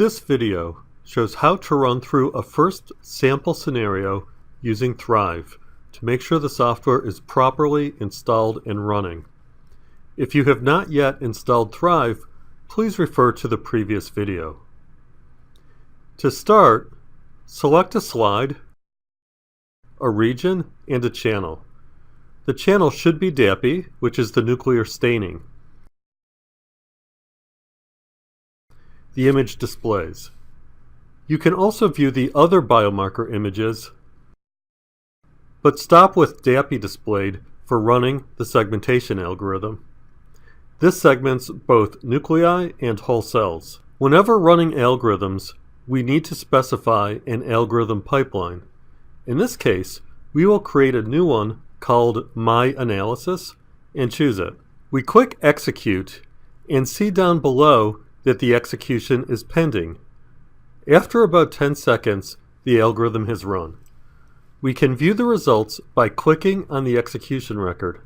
This video shows how to run through a first sample scenario using Thrive to make sure the software is properly installed and running. If you have not yet installed Thrive, please refer to the previous video. To start, select a slide, a region, and a channel. The channel should be DAPI, which is the nuclear staining. The image displays. You can also view the other biomarker images, but stop with DAPI displayed for running the segmentation algorithm. This segments both nuclei and whole cells. Whenever running algorithms, we need to specify an algorithm pipeline. In this case, we will create a new one called My Analysis and choose it. We click Execute and see down below that the execution is pending. After about 10 seconds, the algorithm has run. We can view the results by clicking on the execution record.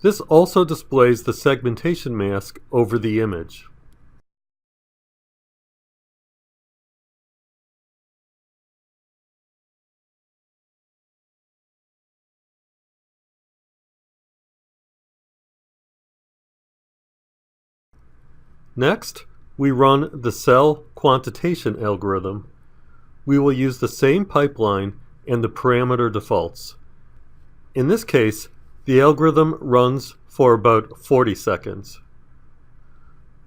This also displays the segmentation mask over the image. Next, we run the cell quantitation algorithm. We will use the same pipeline and the parameter defaults. In this case, the algorithm runs for about 40 seconds.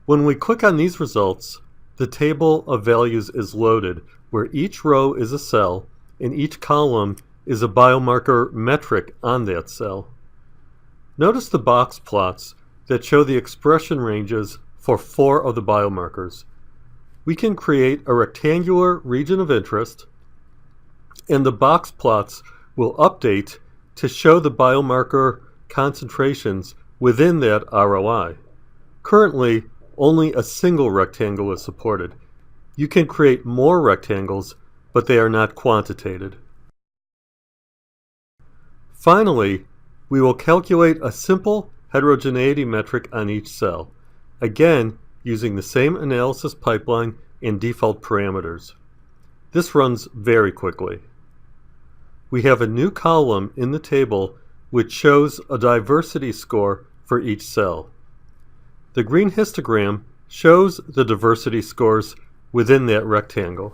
When we click on these results, the table of values is loaded, where each row is a cell and each column is a biomarker metric on that cell. Notice the box plots that show the expression ranges for 4 of the biomarkers. We can create a rectangular region of interest, and the box plots will update to show the biomarker concentrations within that ROI. Currently, only a single rectangle is supported. You can create more rectangles, but they are not quantitated. Finally, we will calculate a simple heterogeneity metric on each cell, again using the same analysis pipeline and default parameters. This runs very quickly. We have a new column in the table which shows a diversity score for each cell. The green histogram shows the diversity scores within that rectangle.